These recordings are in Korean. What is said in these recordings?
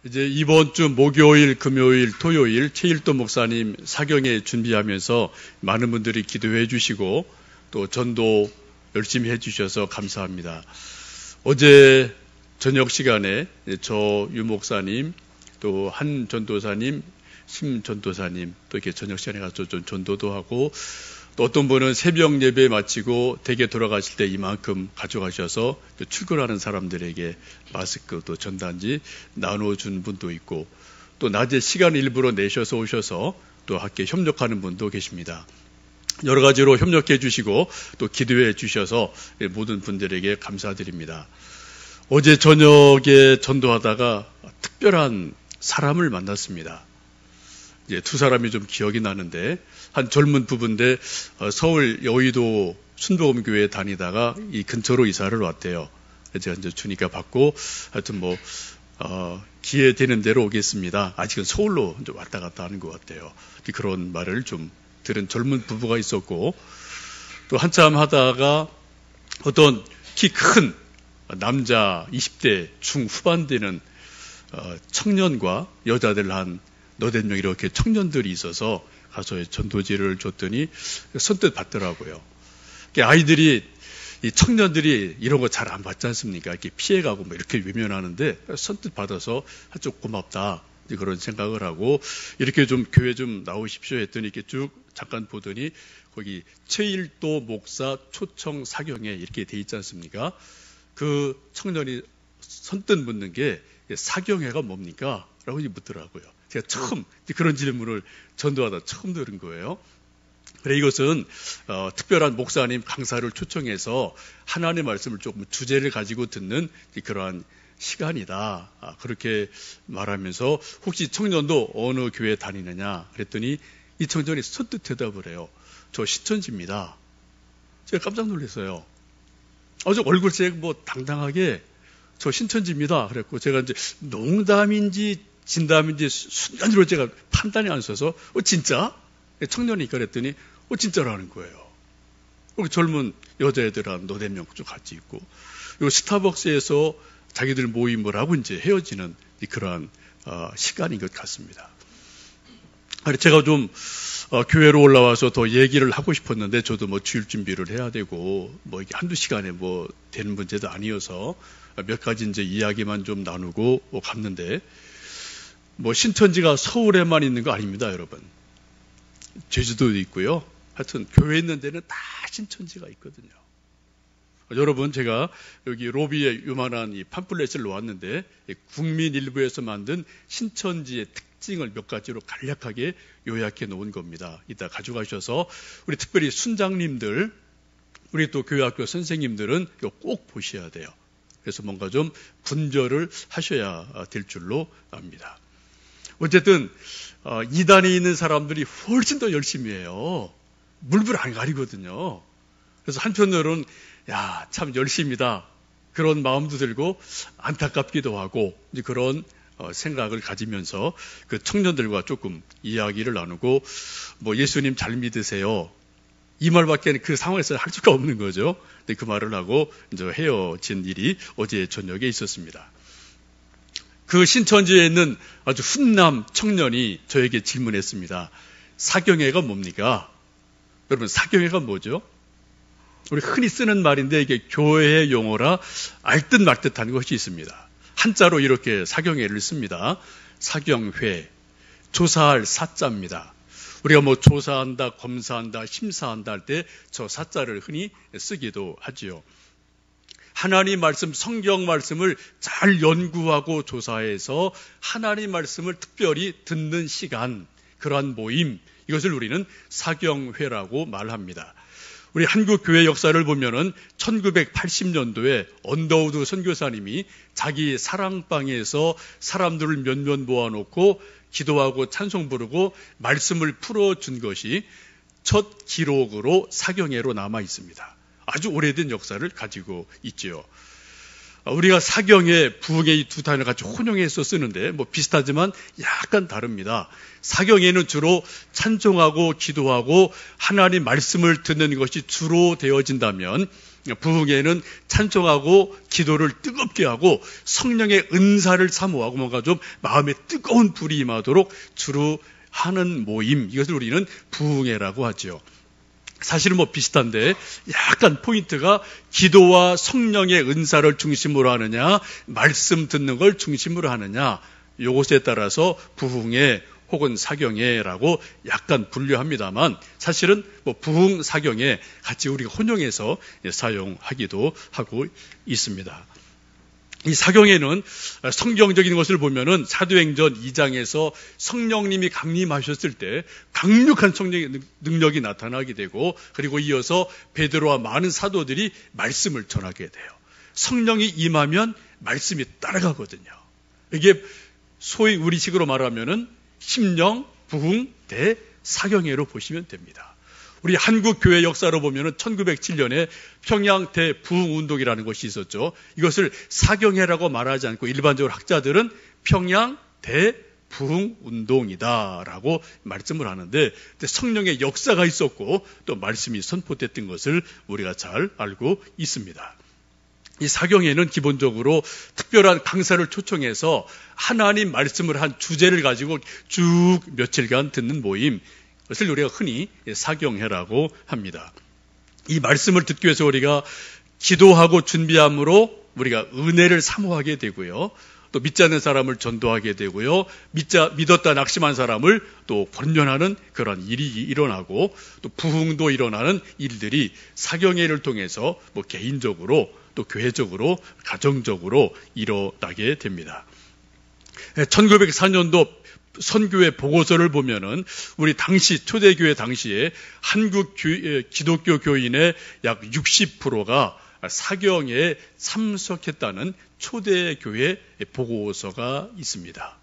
이제 이번 주 목요일, 금요일, 토요일 최일도 목사님 사경회 준비하면서 많은 분들이 기도해 주시고 또 전도 열심히 해 주셔서 감사합니다. 어제 저녁 시간에 저 유 목사님, 또 한 전도사님, 심 전도사님 또 이렇게 저녁 시간에 가서 좀 전도도 하고 또 어떤 분은 새벽 예배 마치고 댁에 돌아가실 때 이만큼 가져가셔서 출근하는 사람들에게 마스크 또 전단지 나눠준 분도 있고 또 낮에 시간 일부러 내셔서 오셔서 또 함께 협력하는 분도 계십니다. 여러 가지로 협력해 주시고 또 기도해 주셔서 모든 분들에게 감사드립니다. 어제 저녁에 전도하다가 특별한 사람을 만났습니다. 이제 두 사람이 좀 기억이 나는데 한 젊은 부부인데 서울 여의도 순복음교회에 다니다가 이 근처로 이사를 왔대요. 제가 이제 주니까 받고 하여튼 기회 되는 대로 오겠습니다. 아직은 서울로 이제 왔다 갔다 하는 것 같아요. 그런 말을 좀 들은 젊은 부부가 있었고 또 한참 하다가 어떤 키 큰 남자 20대 중후반 되는 청년과 여자들 한 너댓 명 이렇게 청년들이 있어서 가서 전도지를 줬더니 선뜻 받더라고요. 아이들이 이 청년들이 이런 거 잘 안 받지 않습니까? 이렇게 피해가고 이렇게 외면하는데 선뜻 받아서 좀 고맙다 그런 생각을 하고 이렇게 좀 교회 좀 나오십시오 했더니 이렇게 쭉 잠깐 보더니 거기 최일도 목사 초청 사경회 이렇게 돼 있지 않습니까? 그 청년이 선뜻 묻는 게 사경회가 뭡니까? 라고 묻더라고요. 제가 처음 그런 질문을 전도하다 처음 들은 거예요. 그래 이것은 특별한 목사님 강사를 초청해서 하나님의 말씀을 조금 주제를 가지고 듣는 그러한 시간이다. 그렇게 말하면서 혹시 청년도 어느 교회 다니느냐 그랬더니 이 청년이 선뜻 대답을 해요. 저 신천지입니다. 제가 깜짝 놀랐어요. 아주 얼굴색 당당하게 저 신천지입니다. 그랬고 제가 이제 농담인지 진담인지 순간적으로 제가 판단이 안 서서 진짜? 청년이 그랬더니 진짜라는 거예요. 우리 젊은 여자애들 한 너댓 명 좀 같이 있고 요 스타벅스에서 자기들 모임을 하고 이제 헤어지는 그러한 시간인 것 같습니다. 제가 좀 교회로 올라와서 더 얘기를 하고 싶었는데 저도 주일 준비를 해야 되고 이게 한두 시간에 되는 문제도 아니어서 몇 가지 이제 이야기만 좀 나누고 갔는데 신천지가 서울에만 있는 거 아닙니다, 여러분. 제주도도 있고요. 하여튼 교회 있는 데는 다 신천지가 있거든요. 여러분 제가 여기 로비에 요만한 이 팜플렛을 놓았는데 국민일보에서 만든 신천지의 특징을 몇 가지로 간략하게 요약해 놓은 겁니다. 이따 가져가셔서 우리 특별히 순장님들 우리 또 교회학교 선생님들은 이거 꼭 보셔야 돼요. 그래서 뭔가 좀 분별을 하셔야 될 줄로 압니다. 어쨌든 이단에 있는 사람들이 훨씬 더 열심히 해요. 물불 안 가리거든요. 그래서 한편으로는 참 열심이다 그런 마음도 들고 안타깝기도 하고 이제 그런 생각을 가지면서 그 청년들과 조금 이야기를 나누고 예수님 잘 믿으세요 이 말밖에 그 상황에서 할 수가 없는 거죠. 근데 그 말을 하고 이제 헤어진 일이 어제 저녁에 있었습니다. 그 신천지에 있는 아주 훈남 청년이 저에게 질문했습니다. 사경회가 뭡니까? 여러분 사경회가 뭐죠? 우리 흔히 쓰는 말인데 이게 교회의 용어라 알듯 말듯한 것이 있습니다. 한자로 이렇게 사경회를 씁니다. 사경회, 조사할 사자입니다. 우리가 조사한다, 검사한다, 심사한다 할 때 저 사자를 흔히 쓰기도 하지요. 하나님 말씀, 성경 말씀을 잘 연구하고 조사해서 하나님 말씀을 특별히 듣는 시간, 그러한 모임, 이것을 우리는 사경회라고 말합니다. 우리 한국 교회 역사를 보면은 1980년도에 언더우드 선교사님이 자기 사랑방에서 사람들을 몇몇 모아놓고 기도하고 찬송 부르고 말씀을 풀어준 것이 첫 기록으로 사경회로 남아 있습니다. 아주 오래된 역사를 가지고 있지요. 우리가 사경회, 부흥회 이 두 단어를 같이 혼용해서 쓰는데 비슷하지만 약간 다릅니다. 사경회는 주로 찬송하고 기도하고 하나님 말씀을 듣는 것이 주로 되어진다면 부흥회는 찬송하고 기도를 뜨겁게 하고 성령의 은사를 사모하고 뭔가 좀 마음에 뜨거운 불이 임하도록 주로 하는 모임, 이것을 우리는 부흥회라고 하죠. 사실은 비슷한데 약간 포인트가 기도와 성령의 은사를 중심으로 하느냐, 말씀 듣는 걸 중심으로 하느냐, 요것에 따라서 부흥회 혹은 사경회라고 약간 분류합니다만 사실은 부흥, 사경회 같이 우리가 혼용해서 사용하기도 하고 있습니다. 이 사경회는 성경적인 것을 보면은 사도행전 2장에서 성령님이 강림하셨을 때 강력한 성령의 능력이 나타나게 되고, 그리고 이어서 베드로와 많은 사도들이 말씀을 전하게 돼요. 성령이 임하면 말씀이 따라가거든요. 이게 소위 우리식으로 말하면은 심령 부흥 대 사경회로 보시면 됩니다. 우리 한국 교회 역사로 보면은 1907년에 평양 대부흥 운동이라는 것이 있었죠. 이것을 사경회라고 말하지 않고 일반적으로 학자들은 평양 대부흥 운동이다라고 말씀을 하는데, 성령의 역사가 있었고 또 말씀이 선포됐던 것을 우리가 잘 알고 있습니다. 이 사경회는 기본적으로 특별한 강사를 초청해서 하나님 말씀을 한 주제를 가지고 쭉 며칠간 듣는 모임, 그것을 우리가 흔히 사경회라고 합니다. 이 말씀을 듣기 위해서 우리가 기도하고 준비함으로 우리가 은혜를 사모하게 되고요. 또 믿지 않는 사람을 전도하게 되고요. 믿었다 낙심한 사람을 또 권면하는 그런 일이 일어나고, 또 부흥도 일어나는 일들이 사경회를 통해서 개인적으로 또 교회적으로 가정적으로 일어나게 됩니다. 1904년도 선교회 보고서를 보면은 우리 당시 초대교회 당시에 한국 기독교 교인의 약 60%가 사경회에 참석했다는 초대교회 보고서가 있습니다.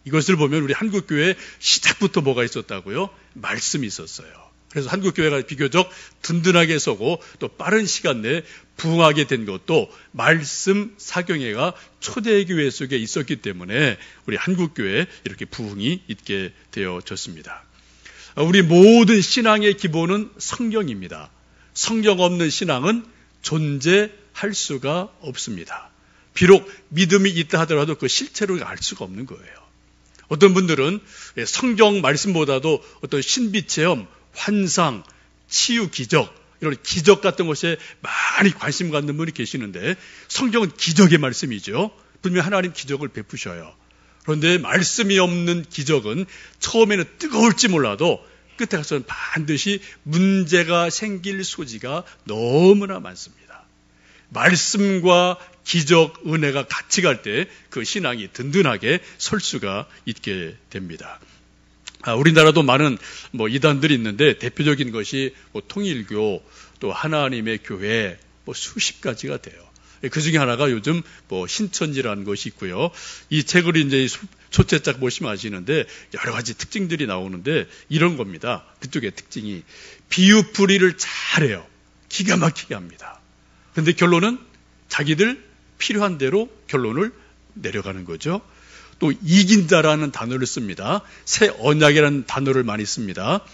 이것을 보면 우리 한국교회 시작부터 뭐가 있었다고요? 말씀이 있었어요. 그래서 한국교회가 비교적 든든하게 서고 또 빠른 시간 내에 부흥하게 된 것도 말씀 사경회가 초대교회 속에 있었기 때문에 우리 한국교회에 이렇게 부흥이 있게 되어졌습니다. 우리 모든 신앙의 기본은 성경입니다. 성경 없는 신앙은 존재할 수가 없습니다. 비록 믿음이 있다 하더라도 그 실체를 알 수가 없는 거예요. 어떤 분들은 성경 말씀보다도 어떤 신비 체험, 환상, 치유 기적, 이런 기적 같은 것에 많이 관심 갖는 분이 계시는데, 성경은 기적의 말씀이죠. 분명히 하나님 기적을 베푸셔요. 그런데 말씀이 없는 기적은 처음에는 뜨거울지 몰라도 끝에 가서는 반드시 문제가 생길 소지가 너무나 많습니다. 말씀과 기적, 은혜가 같이 갈 때 그 신앙이 든든하게 설 수가 있게 됩니다. 우리나라도 많은 이단들이 있는데 대표적인 것이 통일교, 또 하나님의 교회 수십 가지가 돼요. 그 중에 하나가 요즘 신천지라는 것이 있고요. 이 책을 이제 초째짝 보시면 아시는데 여러 가지 특징들이 나오는데 이런 겁니다. 그쪽의 특징이 비유풀이를 잘해요. 기가 막히게 합니다. 그런데 결론은 자기들 필요한 대로 결론을 내려가는 거죠. 또 이긴다라는 단어를 씁니다. 새 언약이라는 단어를 많이 씁니다.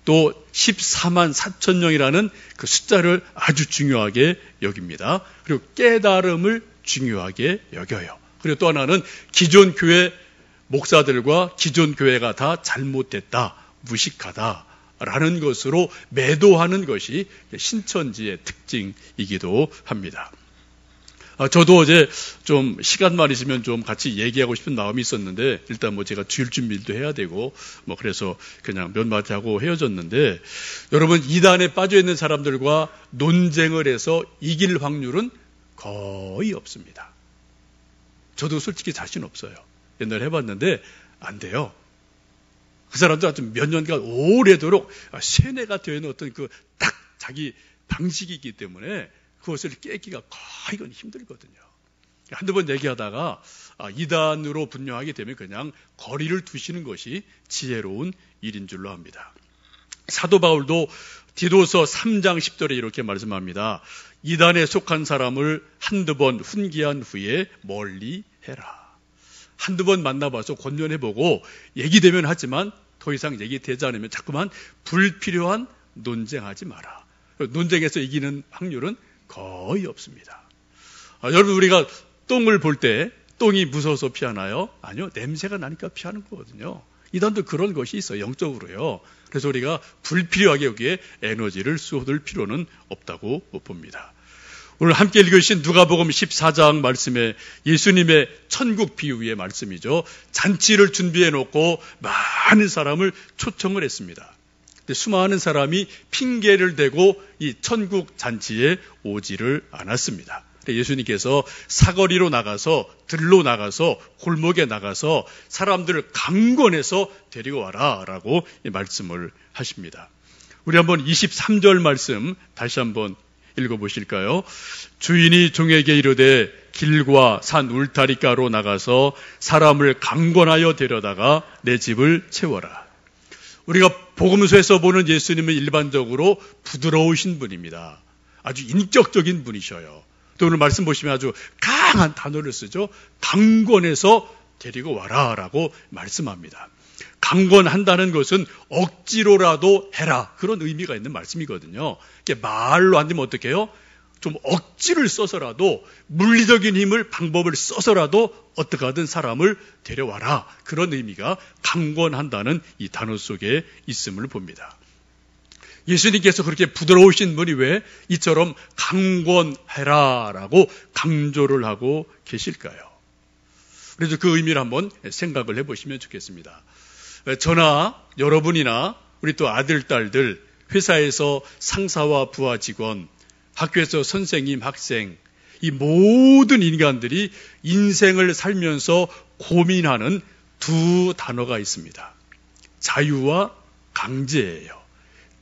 또 14만 4천 명이라는 그 숫자를 아주 중요하게 여깁니다. 그리고 깨달음을 중요하게 여겨요. 그리고 또 하나는 기존 교회 목사들과 기존 교회가 다 잘못됐다, 무식하다라는 것으로 매도하는 것이 신천지의 특징이기도 합니다. 저도 어제 좀 시간만 있으면 좀 같이 얘기하고 싶은 마음이 있었는데, 일단 제가 주일 준비도 해야 되고, 그래서 그냥 몇 마디 하고 헤어졌는데, 여러분, 이단에 빠져있는 사람들과 논쟁을 해서 이길 확률은 거의 없습니다. 저도 솔직히 자신 없어요. 옛날에 해봤는데, 안 돼요. 그 사람들 아주 몇 년간 오래도록 세뇌가 되어 있는 어떤 딱 자기 방식이 있기 때문에 그것을 깨기가 거의 힘들거든요. 한두 번 얘기하다가 이단으로 분류하게 되면 그냥 거리를 두시는 것이 지혜로운 일인 줄로 합니다. 사도 바울도 디도서 3장 10절에 이렇게 말씀합니다. 이단에 속한 사람을 한두 번 훈계한 후에 멀리 해라. 한두 번 만나봐서 권면해보고 얘기되면 하지만 더 이상 얘기되지 않으면 자꾸만 불필요한 논쟁하지 마라. 논쟁에서 이기는 확률은 거의 없습니다. 여러분, 우리가 똥을 볼 때 똥이 무서워서 피하나요? 아니요. 냄새가 나니까 피하는 거거든요. 이단도 그런 것이 있어요. 영적으로요. 그래서 우리가 불필요하게 여기에 에너지를 쏟을 필요는 없다고 봅니다. 오늘 함께 읽으신 누가복음 14장 말씀에 예수님의 천국 비유의 말씀이죠. 잔치를 준비해 놓고 많은 사람을 초청을 했습니다. 근데 수많은 사람이 핑계를 대고 이 천국 잔치에 오지를 않았습니다. 예수님께서 사거리로 나가서 들로 나가서 골목에 나가서 사람들을 강권해서 데리고 와라 라고 말씀을 하십니다. 우리 한번 23절 말씀 다시 한번 읽어보실까요? 주인이 종에게 이르되 길과 산 울타리가로 나가서 사람을 강권하여 데려다가 내 집을 채워라. 우리가 복음서에서 보는 예수님은 일반적으로 부드러우신 분입니다. 아주 인격적인 분이셔요. 또 오늘 말씀 보시면 아주 강한 단어를 쓰죠. 강권해서 데리고 와라 라고 말씀합니다. 강권한다는 것은 억지로라도 해라, 그런 의미가 있는 말씀이거든요. 말로 안 되면 어떻게 해요? 좀 억지를 써서라도, 물리적인 힘을, 방법을 써서라도 어떻게 하든 사람을 데려와라, 그런 의미가 강권한다는 이 단어 속에 있음을 봅니다. 예수님께서 그렇게 부드러우신 분이 왜 이처럼 강권해라 라고 강조를 하고 계실까요? 그래서 그 의미를 한번 생각을 해보시면 좋겠습니다. 저나 여러분이나 우리 또 아들, 딸들, 회사에서 상사와 부하 직원, 학교에서 선생님, 학생, 이 모든 인간들이 인생을 살면서 고민하는 두 단어가 있습니다. 자유와 강제예요.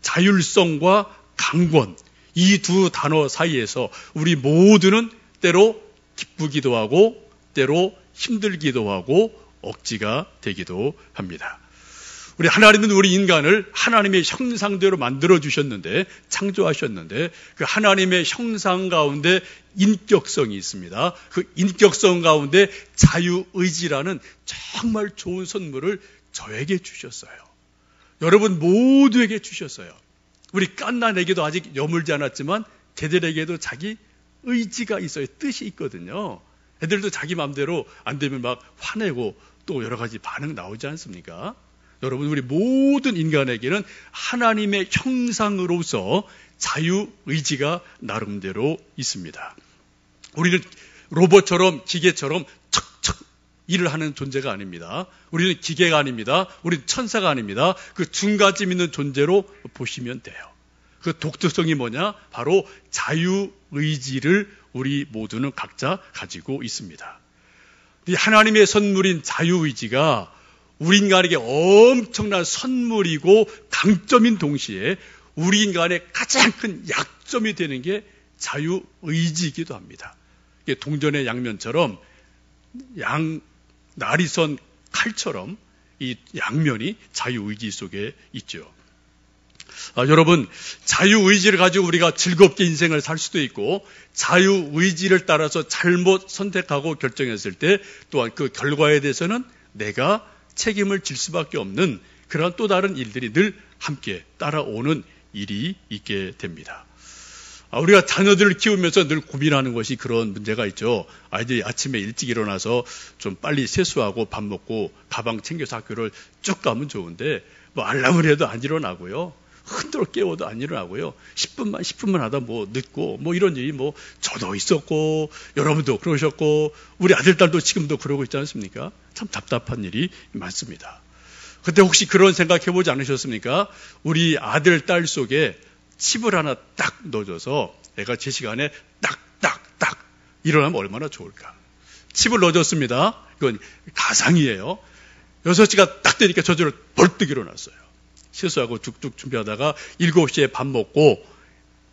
자율성과 강권, 이 두 단어 사이에서 우리 모두는 때로 기쁘기도 하고 때로 힘들기도 하고 억지가 되기도 합니다. 우리 하나님은 우리 인간을 하나님의 형상대로 만들어 주셨는데, 창조하셨는데, 그 하나님의 형상 가운데 인격성이 있습니다. 그 인격성 가운데 자유의지라는 정말 좋은 선물을 저에게 주셨어요. 여러분 모두에게 주셨어요. 우리 깐난에게도 아직 여물지 않았지만 걔들에게도 자기 의지가 있어요. 뜻이 있거든요. 애들도 자기 마음대로 안 되면 막 화내고 또 여러 가지 반응 나오지 않습니까? 여러분, 우리 모든 인간에게는 하나님의 형상으로서 자유의지가 나름대로 있습니다. 우리는 로봇처럼 기계처럼 척척 일을 하는 존재가 아닙니다. 우리는 기계가 아닙니다. 우리는 천사가 아닙니다. 그 중간쯤 있는 존재로 보시면 돼요. 그 독특성이 뭐냐? 바로 자유의지를 우리 모두는 각자 가지고 있습니다. 이 하나님의 선물인 자유의지가 우리 인간에게 엄청난 선물이고 강점인 동시에 우리 인간의 가장 큰 약점이 되는 게 자유의지이기도 합니다. 이게 동전의 양면처럼 날이 선 칼처럼 이 양면이 자유의지 속에 있죠. 여러분, 자유의지를 가지고 우리가 즐겁게 인생을 살 수도 있고, 자유의지를 따라서 잘못 선택하고 결정했을 때 또한 그 결과에 대해서는 내가 책임을 질 수밖에 없는 그런 또 다른 일들이 늘 함께 따라오는 일이 있게 됩니다. 우리가 자녀들을 키우면서 늘 고민하는 것이 그런 문제가 있죠. 아이들이 아침에 일찍 일어나서 좀 빨리 세수하고 밥 먹고 가방 챙겨서 학교를 쭉 가면 좋은데, 뭐 알람을 해도 안 일어나고요. 흔들어 깨워도 안 일어나고요. 10분만 하다 뭐 늦고 뭐 이런 일이 뭐 저도 있었고 여러분도 그러셨고 우리 아들, 딸도 지금도 그러고 있지 않습니까? 참 답답한 일이 많습니다. 그때 혹시 그런 생각 해보지 않으셨습니까? 우리 아들, 딸 속에 칩을 하나 딱 넣어줘서 애가 제 시간에 딱 일어나면 얼마나 좋을까. 칩을 넣어줬습니다. 이건 가상이에요. 6시가 딱 되니까 저절로 벌떡 일어났어요. 세수하고 쭉쭉 준비하다가 7시에 밥 먹고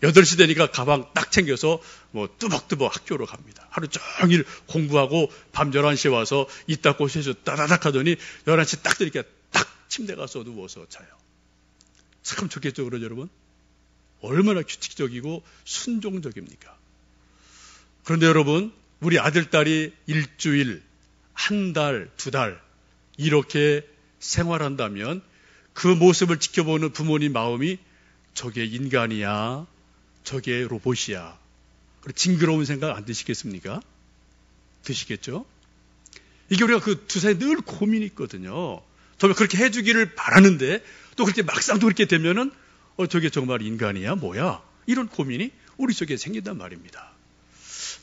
8시 되니까 가방 딱 챙겨서 뭐 뚜벅뚜벅 학교로 갑니다. 하루 종일 공부하고 밤 11시에 와서 이따 닦고 세수 따다닥 하더니 11시 딱 되니까 딱 침대 가서 누워서 자요. 참 좋겠죠, 그러죠, 여러분? 얼마나 규칙적이고 순종적입니까? 그런데 여러분, 우리 아들, 딸이 일주일, 한 달, 2달 이렇게 생활한다면 그 모습을 지켜보는 부모님 마음이 저게 인간이야, 저게 로봇이야, 징그러운 생각 안 드시겠습니까? 드시겠죠? 이게 우리가 그 두사에 늘 고민이 있거든요. 정말 그렇게 해주기를 바라는데 또 그렇게 막상 또 그렇게 되면은 저게 정말 인간이야 뭐야 이런 고민이 우리 속에 생긴단 말입니다.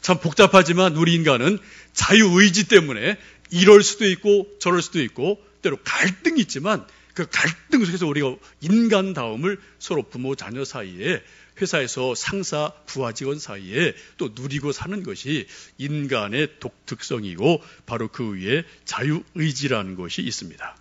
참 복잡하지만 우리 인간은 자유의지 때문에 이럴 수도 있고 저럴 수도 있고 때로 갈등이 있지만 그 갈등 속에서 우리가 인간다움을 서로 부모 자녀 사이에 회사에서 상사 부하 직원 사이에 또 누리고 사는 것이 인간의 독특성이고 바로 그 위에 자유의지라는 것이 있습니다.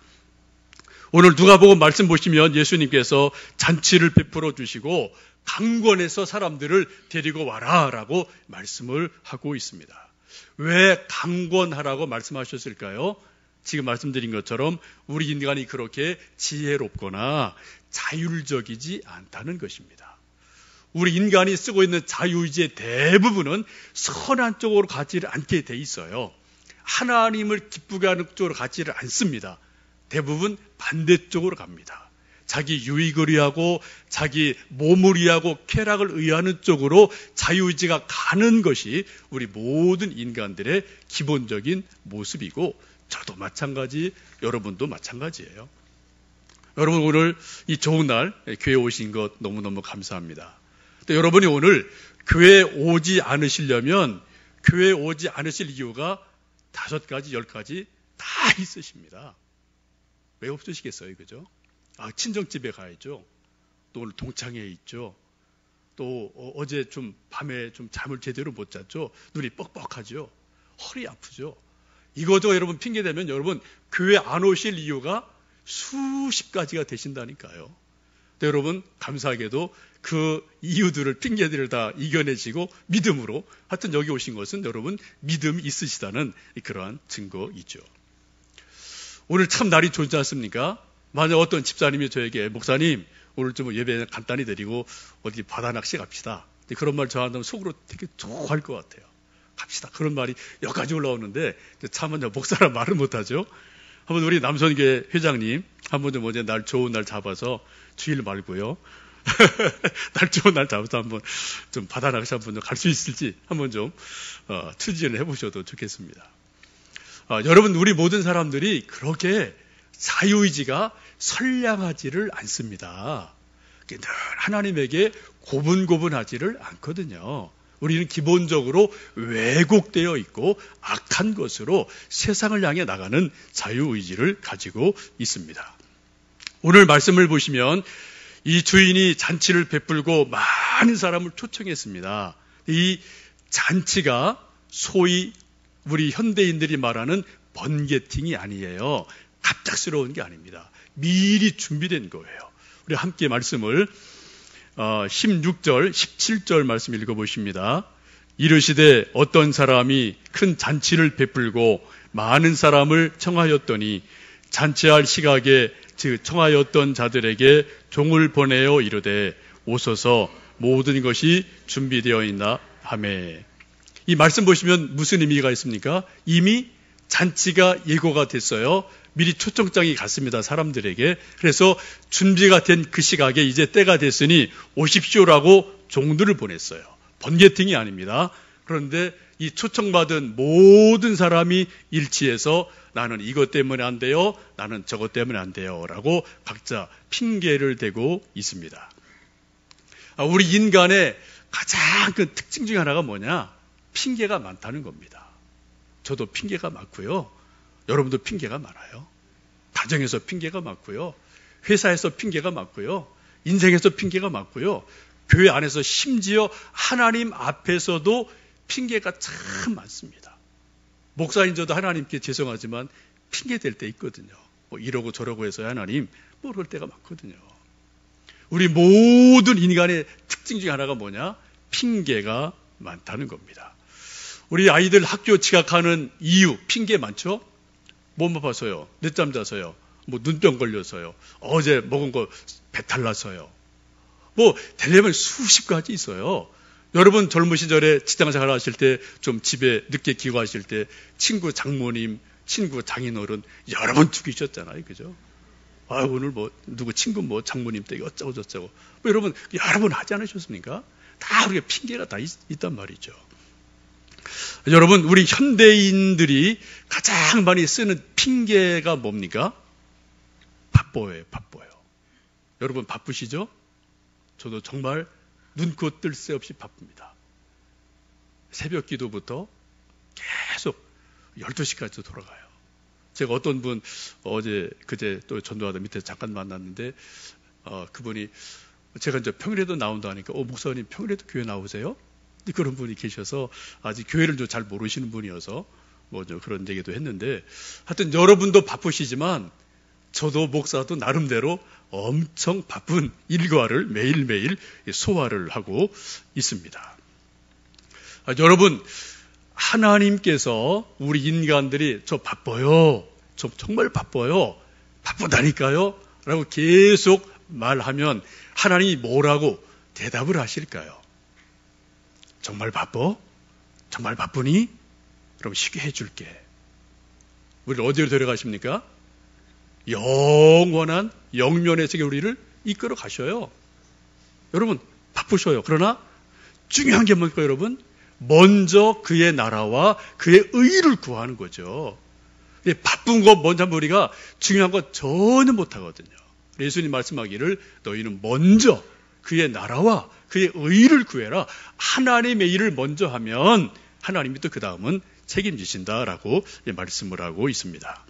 오늘 누가복음 말씀 보시면 예수님께서 잔치를 베풀어 주시고 강권에서 사람들을 데리고 와라라고 말씀을 하고 있습니다. 왜 강권하라고 말씀하셨을까요? 지금 말씀드린 것처럼 우리 인간이 그렇게 지혜롭거나 자율적이지 않다는 것입니다. 우리 인간이 쓰고 있는 자유의지의 대부분은 선한 쪽으로 가지를 않게 돼 있어요. 하나님을 기쁘게 하는 쪽으로 가지를 않습니다. 대부분 반대쪽으로 갑니다. 자기 유익을 위하고 자기 몸을 위하고 쾌락을 의하는 쪽으로 자유의지가 가는 것이 우리 모든 인간들의 기본적인 모습이고 저도 마찬가지, 여러분도 마찬가지예요. 여러분 오늘 이 좋은 날 교회에 오신 것 너무너무 감사합니다. 또 여러분이 오늘 교회에 오지 않으시려면 교회에 오지 않으실 이유가 5가지, 10가지 다 있으십니다. 왜 없으시겠어요? 그죠? 친정집에 가야죠. 또 오늘 동창회에 있죠. 또 어제 좀 밤에 좀 잠을 제대로 못 잤죠. 눈이 뻑뻑하죠. 허리 아프죠. 이거저 여러분 핑계대면 여러분 교회 안 오실 이유가 수십 가지가 되신다니까요. 근데 여러분 감사하게도 그 이유들을 핑계들을 다 이겨내시고 믿음으로 하여튼 여기 오신 것은 여러분 믿음이 있으시다는 그러한 증거이죠. 오늘 참 날이 좋지 않습니까? 만약 어떤 집사님이 저에게 목사님 오늘 좀 예배 간단히 드리고 어디 바다 낚시 갑시다. 그런 말 저한테는 속으로 되게 좋아할 것 같아요. 갑시다. 그런 말이 여기까지 올라오는데 참은 목사라 말을 못하죠. 한번 우리 남선교회 회장님 한번 좀 어제 날 좋은 날 잡아서 주일 말고요. 날 좋은 날 잡아서 한번 좀 바다 낚시 한번 갈 수 있을지 한번 좀 추진을 해보셔도 좋겠습니다. 여러분 우리 모든 사람들이 그렇게 자유의지가 선량하지를 않습니다. 늘 하나님에게 고분고분하지를 않거든요. 우리는 기본적으로 왜곡되어 있고 악한 것으로 세상을 향해 나가는 자유의지를 가지고 있습니다. 오늘 말씀을 보시면 이 주인이 잔치를 베풀고 많은 사람을 초청했습니다. 이 잔치가 소위 우리 현대인들이 말하는 번개팅이 아니에요. 갑작스러운 게 아닙니다. 미리 준비된 거예요. 우리 함께 말씀을 16절, 17절 말씀 읽어보십니다. 이르시되 어떤 사람이 큰 잔치를 베풀고 많은 사람을 청하였더니 잔치할 시각에 즉 청하였던 자들에게 종을 보내어 이르되 오소서 모든 것이 준비되어 있나 하매. 이 말씀 보시면 무슨 의미가 있습니까? 이미 잔치가 예고가 됐어요. 미리 초청장이 갔습니다. 사람들에게. 그래서 준비가 된 그 시각에 이제 때가 됐으니 오십시오라고 종들을 보냈어요. 번개팅이 아닙니다. 그런데 이 초청받은 모든 사람이 일치해서 나는 이것 때문에 안 돼요. 나는 저것 때문에 안 돼요. 라고 각자 핑계를 대고 있습니다. 우리 인간의 가장 큰 특징 중에 하나가 뭐냐? 핑계가 많다는 겁니다. 저도 핑계가 많고요. 여러분도 핑계가 많아요. 가정에서 핑계가 많고요. 회사에서 핑계가 많고요. 인생에서 핑계가 많고요. 교회 안에서 심지어 하나님 앞에서도 핑계가 참 많습니다. 목사인 저도 하나님께 죄송하지만 핑계 댈 때 있거든요. 뭐 이러고 저러고 해서 하나님 뭐 그럴 때가 많거든요. 우리 모든 인간의 특징 중에 하나가 뭐냐? 핑계가 많다는 겁니다. 우리 아이들 학교 지각하는 이유 핑계 많죠? 뭐 봐서요. 늦잠 자서요. 뭐 눈병 걸려서요. 어제 먹은 거 배탈 나서요. 뭐 되려면 수십 가지 있어요. 여러분 젊은 시절에 직장생활 하실 때 좀 집에 늦게 귀가하실 때 친구 장모님, 친구 장인어른 여러 번 죽이셨잖아요. 그죠? 오늘 뭐 누구 친구 뭐 장모님 댁 어쩌고 저쩌고 뭐 여러분 여러 번 하지 않으셨습니까? 다 우리가 핑계가 다 있단 말이죠. 여러분, 우리 현대인들이 가장 많이 쓰는 핑계가 뭡니까? 바빠요. 여러분 바쁘시죠? 저도 정말 눈코 뜰 새 없이 바쁩니다. 새벽 기도부터 계속 12시까지 돌아가요. 제가 어떤 분 그제 또 전도하다 밑에 잠깐 만났는데 그분이 제가 이제 평일에도 나온다 하니까 목사님 평일에도 교회 나오세요? 그런 분이 계셔서 아직 교회를 좀 잘 모르시는 분이어서 그런 얘기도 했는데 하여튼 여러분도 바쁘시지만 저도 목사도 나름대로 엄청 바쁜 일과를 매일매일 소화를 하고 있습니다. 여러분, 하나님께서 우리 인간들이 저 바빠요. 저 정말 바빠요. 바쁘다니까요. 라고 계속 말하면 하나님이 뭐라고 대답을 하실까요? 정말 바빠? 정말 바쁘니? 그럼 쉬게 해줄게. 우리를 어디로 데려가십니까? 영원한 영면의 세계 우리를 이끌어 가셔요. 여러분 바쁘셔요. 그러나 중요한 게 뭘까요, 여러분? 먼저 그의 나라와 그의 의를 구하는 거죠. 바쁜 거 먼저 하면 우리가 중요한 거 전혀 못하거든요. 예수님 말씀하기를 너희는 먼저 그의 나라와 그의 의를 구해라. 하나님의 일을 먼저 하면 하나님이 또 그 다음은 책임지신다라고 말씀을 하고 있습니다.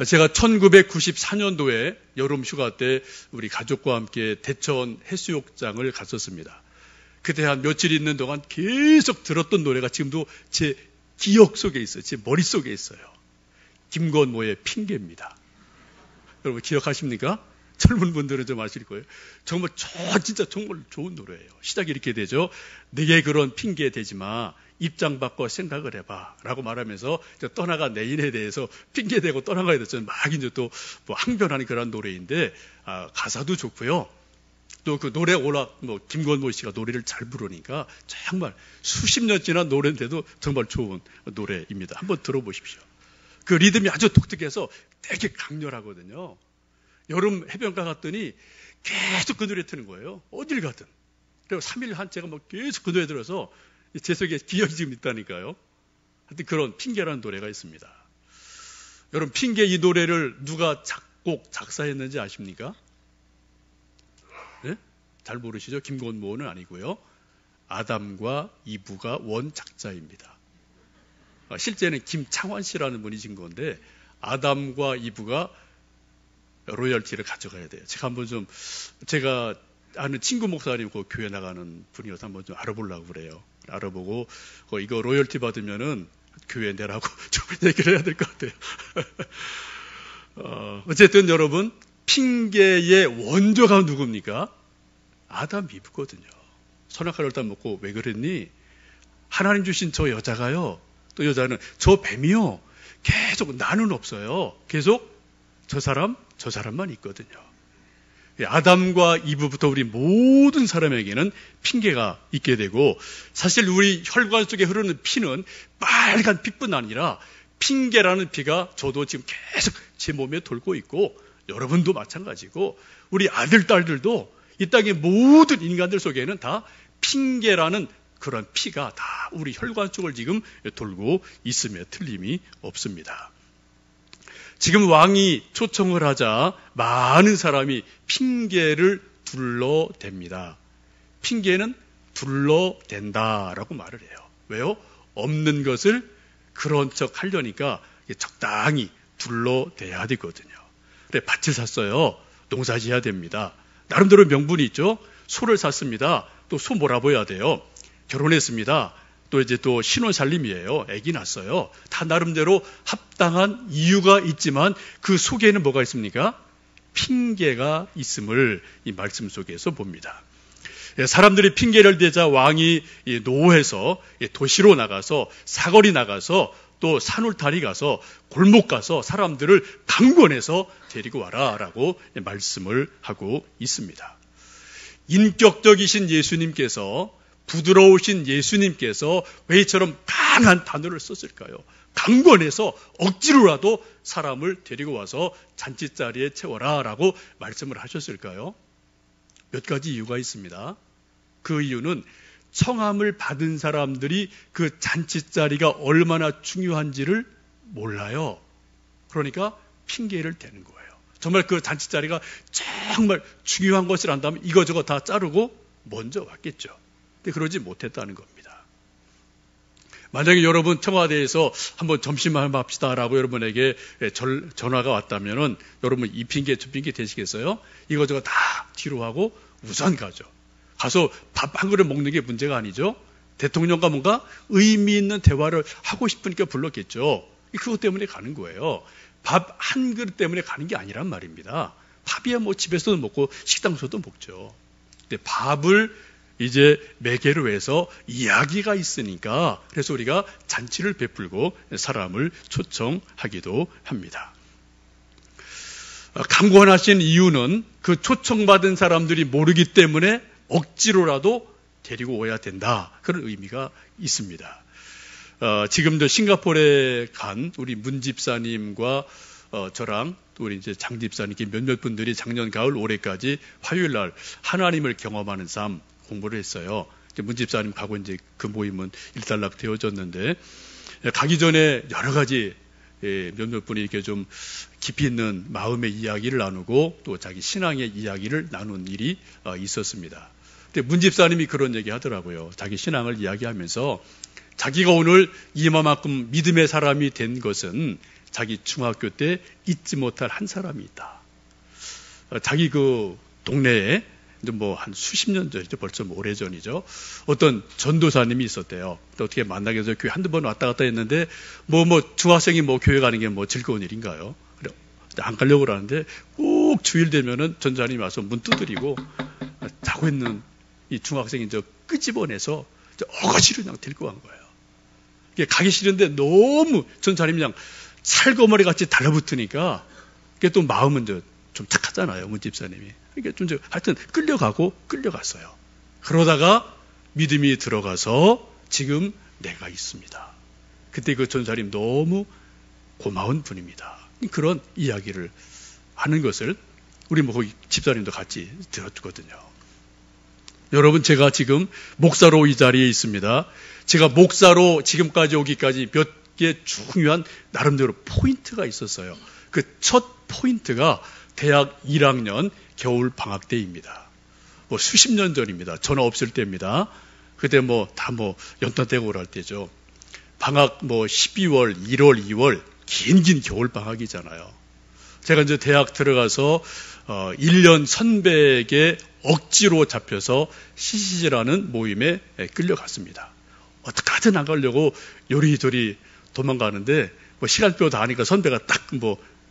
제가 1994년도에 여름 휴가 때 우리 가족과 함께 대천 해수욕장을 갔었습니다. 그때 한 며칠 있는 동안 계속 들었던 노래가 지금도 제 기억 속에 있어요. 제 머릿속에 있어요. 김건모의 핑계입니다. 여러분 기억하십니까? 젊은 분들은 좀 아실 거예요. 정말 진짜 정말 좋은 노래예요. 시작이 이렇게 되죠. 내게 그런 핑계 대지 마. 입장 바꿔 생각을 해봐. 라고 말하면서 떠나간 내 인에 대해서 핑계 대고 떠나가야 됐잖아요. 막 이제 또 항변하는 그런 노래인데 가사도 좋고요. 또 그 노래 김건모 씨가 노래를 잘 부르니까 정말 수십 년 지난 노래인데도 정말 좋은 노래입니다. 한번 들어보십시오. 그 리듬이 아주 독특해서 되게 강렬하거든요. 여름 해변가 갔더니 계속 그 노래 트는 거예요. 어딜 가든. 그리고 3일 한째가 계속 그 노래 들어서 제 속에 기억이 지금 있다니까요. 하여튼 그런 핑계라는 노래가 있습니다. 여러분 핑계 이 노래를 누가 작곡 작사했는지 아십니까? 네? 잘 모르시죠? 김건모는 아니고요. 아담과 이브가 원작자입니다. 실제는 김창완 씨라는 분이 진 건데 아담과 이브가 로열티를 가져가야 돼요. 제가 아는 친구 목사님 그 교회 나가는 분이어서 한번 좀 알아보려고 그래요. 알아보고 이거 로열티 받으면은 교회 내라고 좀 얘기를 해야 될 것 같아요. 어쨌든 여러분 핑계의 원조가 누굽니까? 아담 이브거든요. 선악과를 다 먹고 왜 그랬니? 하나님 주신 저 여자가요. 또 여자는 저 뱀이요. 계속 나는 없어요. 계속 저 사람만 있거든요. 아담과 이브부터 우리 모든 사람에게는 핑계가 있게 되고 사실 우리 혈관 속에 흐르는 피는 빨간 피뿐 아니라 핑계라는 피가 저도 지금 계속 제 몸에 돌고 있고 여러분도 마찬가지고 우리 아들, 딸들도 이 땅의 모든 인간들 속에는 다 핑계라는 그런 피가 다 우리 혈관 속을 지금 돌고 있음에 틀림이 없습니다. 지금 왕이 초청을 하자 많은 사람이 핑계를 둘러댑니다. 핑계는 둘러댄다라고 말을 해요. 왜요? 없는 것을 그런 척 하려니까 적당히 둘러대야 되거든요. 그래, 밭을 샀어요. 농사 지어야 됩니다. 나름대로 명분이 있죠. 소를 샀습니다. 또 소 몰아보야 돼요. 결혼했습니다. 또 신혼살림이에요. 아기 낳았어요. 다 나름대로 합당한 이유가 있지만 그 속에는 뭐가 있습니까? 핑계가 있음을 이 말씀 속에서 봅니다. 사람들이 핑계를 대자 왕이 노해서 도시로 나가서 사거리 나가서 또 산울타리 가서 골목 가서 사람들을 강권해서 데리고 와라라고 말씀을 하고 있습니다. 인격적이신 예수님께서 부드러우신 예수님께서 왜 이처럼 강한 단어를 썼을까요? 강권해서 억지로라도 사람을 데리고 와서 잔치자리에 채워라 라고 말씀을 하셨을까요? 몇 가지 이유가 있습니다. 그 이유는 청함을 받은 사람들이 그 잔치자리가 얼마나 중요한지를 몰라요. 그러니까 핑계를 대는 거예요. 정말 그 잔치자리가 정말 중요한 것을 안다면 이거저거 다 자르고 먼저 왔겠죠. 근데 그러지 못했다는 겁니다. 만약에 여러분 청와대에서 한번 점심만 합시다라고 여러분에게 전화가 왔다면은 여러분 이 핑계 저 핑계 되시겠어요? 이거저거 다 뒤로 하고 우선 가죠. 가서 밥 한 그릇 먹는 게 문제가 아니죠. 대통령과 뭔가 의미 있는 대화를 하고 싶으니까 불렀겠죠. 그것 때문에 가는 거예요. 밥 한 그릇 때문에 가는 게 아니란 말입니다. 밥이야 뭐 집에서도 먹고 식당에서도 먹죠. 근데 밥을 이제 매개로 해서 이야기가 있으니까 그래서 우리가 잔치를 베풀고 사람을 초청하기도 합니다. 강권하신 이유는 그 초청받은 사람들이 모르기 때문에 억지로라도 데리고 오야 된다. 그런 의미가 있습니다. 지금도 싱가포르에 간 우리 문 집사님과 저랑 또 우리 이제 장 집사님께 몇몇 분들이 작년 가을 올해까지 화요일 날 하나님을 경험하는 삶 공부를 했어요. 문 집사님 가고 이제 그 모임은 일단락 되어졌는데 가기 전에 여러 가지 몇몇 분이 이렇게 좀 깊이 있는 마음의 이야기를 나누고 또 자기 신앙의 이야기를 나눈 일이 있었습니다. 근데 문 집사님이 그런 얘기 하더라고요. 자기 신앙을 이야기하면서 자기가 오늘 이만큼 믿음의 사람이 된 것은 자기 중학교 때 잊지 못할 한 사람이 있다. 자기 그 동네에 뭐 한 수십 년 전이죠. 벌써 뭐 오래전이죠. 어떤 전도사님이 있었대요. 또 어떻게 만나게 해서 교회 한두 번 왔다 갔다 했는데 뭐 중학생이 뭐 교회 가는 게 뭐 즐거운 일인가요? 그래 안 가려고 그러는데 꼭 주일 되면은 전도사님이 와서 문 두드리고 자고 있는 이 중학생이 끄집어내서 어거지로 그냥 데리고 간 거예요. 이게 가기 싫은데 너무 전도사님이 그냥 살거머리 같이 달라붙으니까 그게 또 마음은 좀 착하잖아요. 문 집사님이. 그러니까 하여튼 끌려갔어요. 그러다가 믿음이 들어가서 지금 내가 있습니다. 그때 그 전사님 너무 고마운 분입니다. 그런 이야기를 하는 것을 우리 뭐 거기 집사님도 같이 들었거든요. 여러분 제가 지금 목사로 이 자리에 있습니다. 제가 목사로 지금까지 오기까지 몇 개 중요한 나름대로 포인트가 있었어요. 그 첫 포인트가 대학 1학년 겨울 방학 때입니다. 뭐 수십 년 전입니다. 전화 없을 때입니다. 그때 다 연탄 떼고 그럴 때죠. 방학 12월, 1월, 2월 긴 겨울 방학이잖아요. 제가 이제 대학 들어가서 1년 선배에게 억지로 잡혀서 CCC라는 모임에 끌려갔습니다. 어떻게든 안 가려고 요리조리 도망가는데 시간표 다 하니까 선배가 딱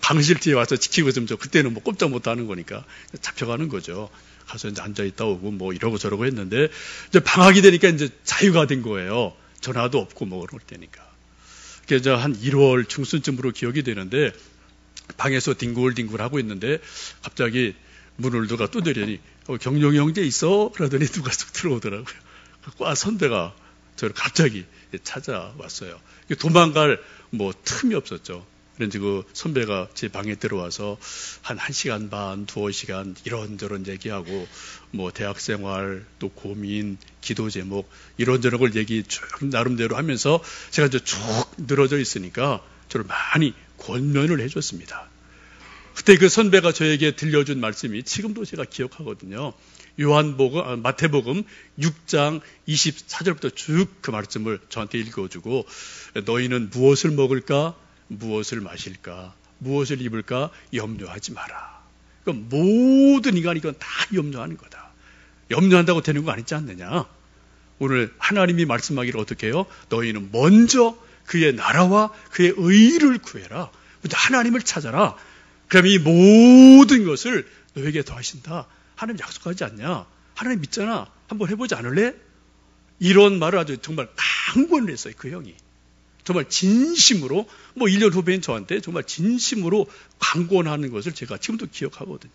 강실 뒤에 와서 지키고 있으면 그때는 꼼짝 못 하는 거니까 잡혀가는 거죠. 가서 이제 앉아있다 오고 이러고 저러고 했는데 이제 방학이 되니까 이제 자유가 된 거예요. 전화도 없고 그럴 때니까. 그래서 한 1월 중순쯤으로 기억이 되는데 방에서 뒹굴뒹굴 하고 있는데 갑자기 문을 누가 두드리니 경룡이 형제 있어? 그러더니 누가 쑥 들어오더라고요. 과 선배가 저를 갑자기 찾아왔어요. 도망갈 틈이 없었죠. 그런데 그 선배가 제 방에 들어와서 한 1시간 반, 2시간 이런저런 얘기하고 대학생활, 또 고민, 기도 제목 이런저런 걸 얘기 쭉 나름대로 하면서 제가 이제 쭉 늘어져 있으니까 저를 많이 권면을 해줬습니다. 그때 그 선배가 저에게 들려준 말씀이 지금도 제가 기억하거든요. 마태복음 6장 24절부터 쭉 그 말씀을 저한테 읽어주고 너희는 무엇을 먹을까? 무엇을 마실까? 무엇을 입을까? 염려하지 마라. 그러니까 모든 인간이 이건 다 염려하는 거다. 염려한다고 되는 거 아니지 않느냐? 오늘 하나님이 말씀하기를 어떻게 해요? 너희는 먼저 그의 나라와 그의 의를 구해라. 먼저 하나님을 찾아라. 그럼 이 모든 것을 너에게 더하신다. 하나님 약속하지 않냐? 하나님 믿잖아. 한번 해보지 않을래? 이런 말을 아주 정말 강권을 했어요. 그 형이. 정말 진심으로 1년 후배인 저한테 정말 진심으로 강권하는 것을 제가 지금도 기억하거든요.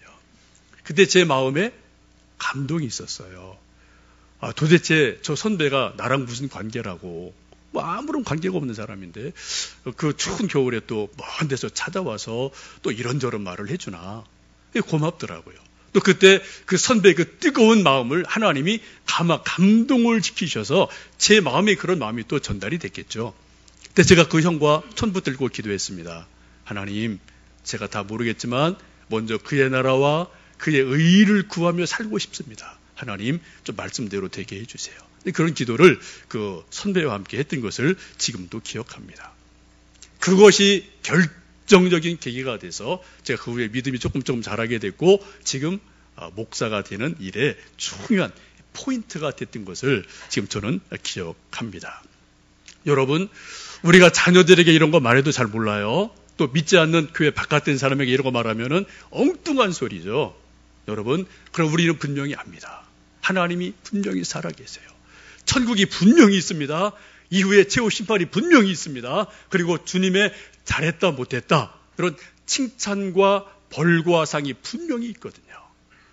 그때 제 마음에 감동이 있었어요. 도대체 저 선배가 나랑 무슨 관계라고 아무런 관계가 없는 사람인데 그 추운 겨울에 또 먼 데서 찾아와서 또 이런저런 말을 해주나 고맙더라고요. 또 그때 그 선배의 그 뜨거운 마음을 하나님이 감동을 시키셔서 제 마음에 그런 마음이 또 전달이 됐겠죠. 근데 제가 그 형과 손 붙들고 기도했습니다. 하나님, 제가 다 모르겠지만 먼저 그의 나라와 그의 의의를 구하며 살고 싶습니다. 하나님, 좀 말씀대로 되게 해주세요. 그런 기도를 그 선배와 함께 했던 것을 지금도 기억합니다. 그것이 결정적인 계기가 돼서 제가 그 후에 믿음이 조금 자라게 됐고 지금 목사가 되는 일에 중요한 포인트가 됐던 것을 지금 저는 기억합니다. 여러분, 우리가 자녀들에게 이런 거 말해도 잘 몰라요. 또 믿지 않는 교회 바깥된 사람에게 이런 거 말하면은 엉뚱한 소리죠. 여러분, 그럼 우리는 분명히 압니다. 하나님이 분명히 살아계세요. 천국이 분명히 있습니다. 이후에 최후 심판이 분명히 있습니다. 그리고 주님의 잘했다 못했다 그런 칭찬과 벌과 상이 분명히 있거든요.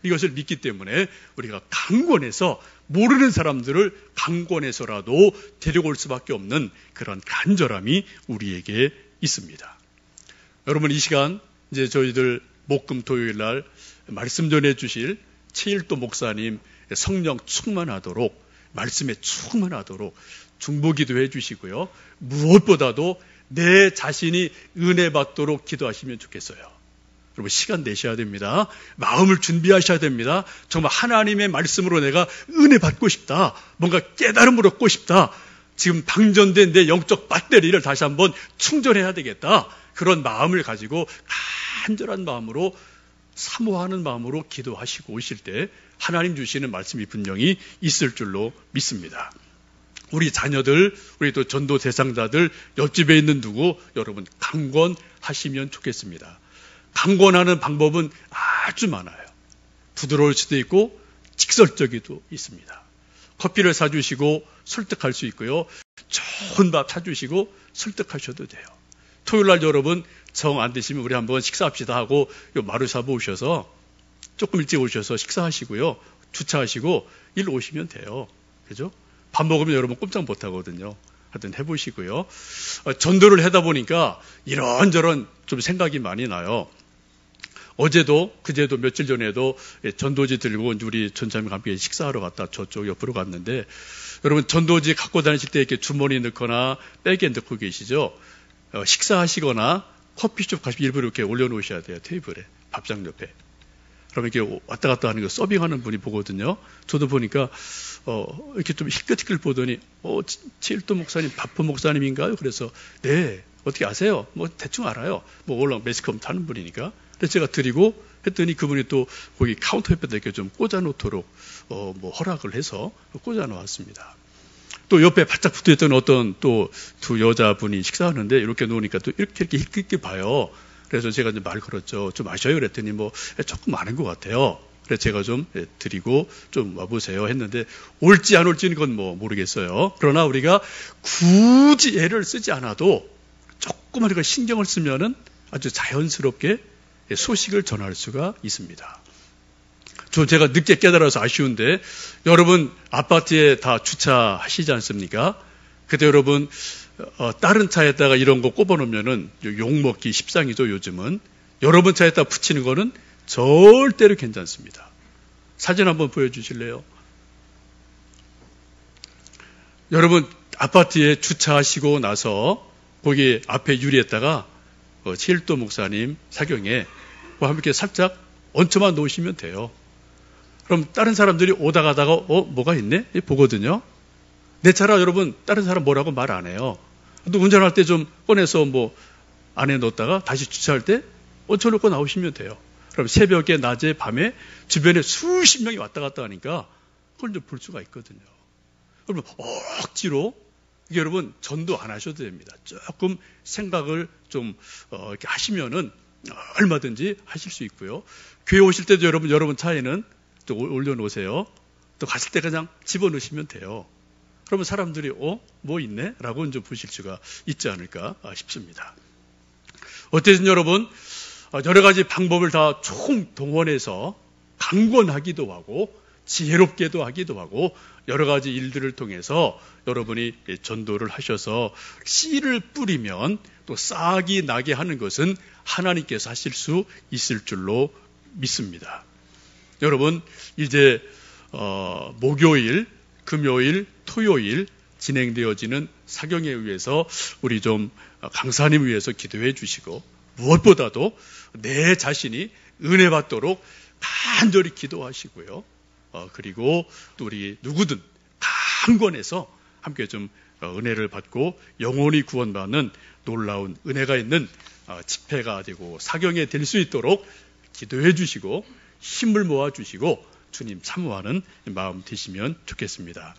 이것을 믿기 때문에 우리가 강권해서 모르는 사람들을 강권해서라도 데려올 수밖에 없는 그런 간절함이 우리에게 있습니다. 여러분, 이 시간 이제 저희들 목금 토요일 날 말씀 전해 주실 최일도 목사님 성령 충만하도록 말씀에 충만하도록 중보기도 해주시고요. 무엇보다도 내 자신이 은혜 받도록 기도하시면 좋겠어요. 여러분, 시간 내셔야 됩니다. 마음을 준비하셔야 됩니다. 정말 하나님의 말씀으로 내가 은혜 받고 싶다. 뭔가 깨달음을 얻고 싶다. 지금 방전된 내 영적 배터리를 다시 한번 충전해야 되겠다. 그런 마음을 가지고 간절한 마음으로 사모하는 마음으로 기도하시고 오실 때 하나님 주시는 말씀이 분명히 있을 줄로 믿습니다. 우리 자녀들, 우리 또 전도 대상자들, 옆집에 있는 누구 여러분 강권하시면 좋겠습니다. 강권하는 방법은 아주 많아요. 부드러울 수도 있고 직설적이도 있습니다. 커피를 사주시고 설득할 수 있고요. 좋은 밥 사주시고 설득하셔도 돼요. 토요일 날 여러분 정 안 되시면 우리 한번 식사합시다 하고 요 마루사부 오셔서 조금 일찍 오셔서 식사하시고요. 주차하시고 일로 오시면 돼요. 그죠? 밥 먹으면 여러분 꼼짝 못 하거든요. 하여튼 해보시고요. 전도를 하다 보니까 이런저런 좀 생각이 많이 나요. 어제도 그제도 며칠 전에도 전도지 들고 우리 전자님과 함께 식사하러 갔다 저쪽 옆으로 갔는데 여러분 전도지 갖고 다니실 때 이렇게 주머니 넣거나 백에 넣고 계시죠? 식사하시거나 커피숍 가시면 일부러 이렇게 올려놓으셔야 돼요. 테이블에 밥상 옆에. 그러면 이렇게 왔다 갔다 하는 거 서빙하는 분이 보거든요. 저도 보니까 이렇게 좀 희끗희끗 보더니 최일도 목사님, 바쁜 목사님인가요? 그래서 네, 어떻게 아세요? 뭐 대충 알아요. 뭐 원래 매스컴 타는 분이니까. 그래서 제가 드리고 했더니 그분이 또 거기 카운터 옆에다 이렇게 좀 꽂아놓도록 뭐 허락을 해서 꽂아놓았습니다. 또 옆에 바짝 붙어있던 어떤 또 두 여자분이 식사하는데 이렇게 놓으니까 또 이렇게 희끗희끗 봐요. 그래서 제가 이제 말 걸었죠. 좀 아셔요? 그랬더니 뭐 조금 아는 것 같아요. 그래서 제가 좀 드리고 좀 와보세요 했는데 올지 안 올지는 그건 뭐 모르겠어요. 그러나 우리가 굳이 애를 쓰지 않아도 조금만 우리가 신경을 쓰면은 아주 자연스럽게 소식을 전할 수가 있습니다. 제가 늦게 깨달아서 아쉬운데 여러분 아파트에 다 주차하시지 않습니까? 그때 여러분 다른 차에다가 이런 거 꼽아놓으면은 욕먹기 십상이죠. 요즘은 여러분 차에다 붙이는 거는 절대로 괜찮습니다. 사진 한번 보여주실래요? 여러분 아파트에 주차하시고 나서 거기 앞에 유리에다가 최일도 목사님 사경에 함께 살짝 얹혀만 놓으시면 돼요. 그럼 다른 사람들이 오다 가다가 뭐가 있네? 보거든요. 내 차라 여러분 다른 사람 뭐라고 말 안 해요. 또 운전할 때 좀 꺼내서 뭐 안에 넣었다가 다시 주차할 때 얹혀놓고 나오시면 돼요. 그럼 새벽에 낮에 밤에 주변에 수십 명이 왔다 갔다 하니까 그걸 좀 볼 수가 있거든요. 여러분 억지로 이게 여러분 전도 안 하셔도 됩니다. 조금 생각을 좀 이렇게 하시면은 얼마든지 하실 수 있고요. 교회 오실 때도 여러분 차에는 또 올려놓으세요. 또 갔을 때 그냥 집어넣으시면 돼요. 그러면 사람들이 뭐 있네? 라고 좀 보실 수가 있지 않을까 싶습니다. 어쨌든 여러분 여러 가지 방법을 다 총동원해서 강권하기도 하고 지혜롭게도 하기도 하고 여러 가지 일들을 통해서 여러분이 전도를 하셔서 씨를 뿌리면 또 싹이 나게 하는 것은 하나님께서 하실 수 있을 줄로 믿습니다. 여러분 이제 목요일, 금요일, 토요일 진행되어지는 사경에 의해서 우리 좀 강사님 위해서 기도해 주시고 무엇보다도 내 자신이 은혜 받도록 간절히 기도하시고요. 그리고 또 우리 누구든 한 권에서 함께 좀 은혜를 받고 영원히 구원받는 놀라운 은혜가 있는 집회가 되고 사경에 될 수 있도록 기도해 주시고 힘을 모아 주시고 주님 사모하는 마음 되시면 좋겠습니다.